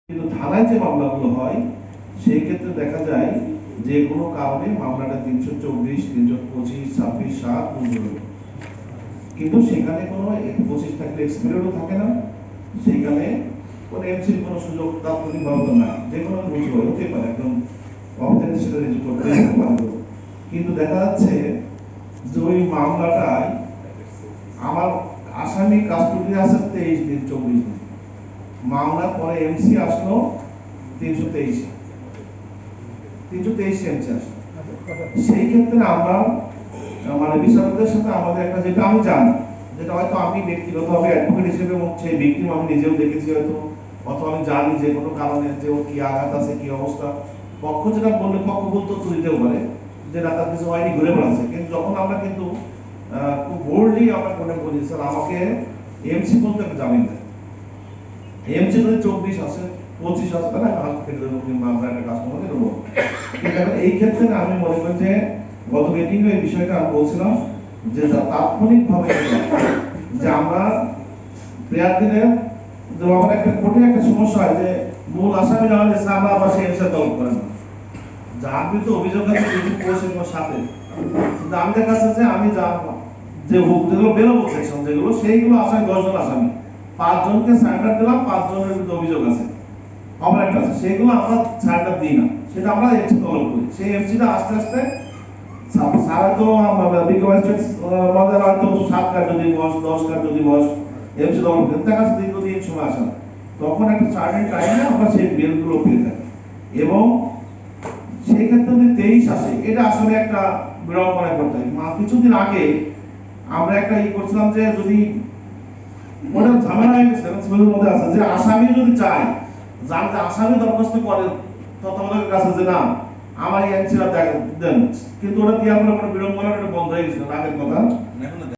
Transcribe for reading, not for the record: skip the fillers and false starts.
কিন্তু থানায় যে মামলাগুলো হয় সেই ক্ষেত্রে দেখা যায় যে কোনো কারণে মামলাটা 324, 325, 26, 7 মঞ্জুর হলো, কিন্তু সেখানে কোনো 25 থাকলে এক্সপিরিয়েন্সও থাকে না, সেখানে কোনো এমসির কোনো সুযোগ তাৎক্ষণিকভাবে না, যে কোনো বুঝবো হতে পারে একদম অবধানে সেটা রিজু করতে পারবো। কিন্তু দেখা যাচ্ছে যে ওই মামলাটায় আমার আসামি কাস্টডি আছে 23 দিন 24 দিন, মামলার পরে এমসি আসলো 323 এমসি আসলো। সেই ক্ষেত্রে আমরা মানে বিচারকদের সাথে আমাদের একটা, যেটা আমি জানি, যেটা হয়তো আমি ব্যক্তিগতভাবে অ্যাডভোকেট হিসেবে এবং সেই ভিকটিম আমি নিজেও দেখেছি হয়তো, অথবা আমি জানি যে কোনো কারণে যে ওর কি আঘাত আছে, কি অবস্থা, পক্ষ যেটা বললে পক্ষ বলতে তো দিতেও পারে যে না তার কিছু হয়নি, ঘুরে বেড়াচ্ছে। কিন্তু যখন আমরা কিন্তু খুব বোল্ডলি আমরা কোর্টে বলি স্যার আমাকে এমসি বলতে একটা জামিন দেয়, এমসি যদি 24 আছে 25 আছে তাহলে হাত কেটে দেবো কিংবা আমরা একটা কাস্টমারকে দেবো। কিন্তু এই ক্ষেত্রে আমি মনে করি যে গত মিটিং এই বিষয়টা আমি বলছিলাম যে তাৎক্ষণিকভাবে যে আমরা প্রেয়ার দিলে যে আমার একটা কঠিন একটা সমস্যা হয় যে মূল আসামি না হলে আমরা আবার সেই এমসি তলব করেন না, যার বিরুদ্ধে অভিযোগ আছে কিছু করেছে তোমার সাথে, কিন্তু আমি দেখা যাচ্ছে যে আমি যা যে যেগুলো বেরোবো সেকশন যেগুলো সেইগুলো আসামি 10 জন আসামি, 5 জনকে সারেন্ডার দিলাম, 5 জনের বিরুদ্ধে অভিযোগ আছে, আমার একটা আছে, সেগুলো আমরা সারেন্ডার দিই না, সেটা আমরা এমসি তলব করি। সেই এমসিটা আস্তে আস্তে সারা তো আমাদের হয়তো 7 কার্য দিবস 10 কার্য দিবস এমসি তলব করতে দেখা যাচ্ছে দীর্ঘদিন সময় আসে না, তখন একটা সার্টেন টাইমে আমরা সেই বিলগুলো পেয়ে থাকি। এবং সেই ক্ষেত্রে যদি 23 আসে এটা আসলে একটা বিড়ম্বনা করতে হয়। কিছুদিন আগে আমরা একটা করছিলাম যে যদি ওটা ঝামেলা হয়ে গেছে সিভিলের মধ্যে আছে যে আসামি যদি চায়, জানতে আসামি দরখাস্ত করে তত্ত্বাবধায়কের কাছে যে না আমার এই এনসিটা দেন, কিন্তু ওটা দেওয়ার পরে বিড়ম্বনা বন্ধ হয়ে গেছিল আগের কথা।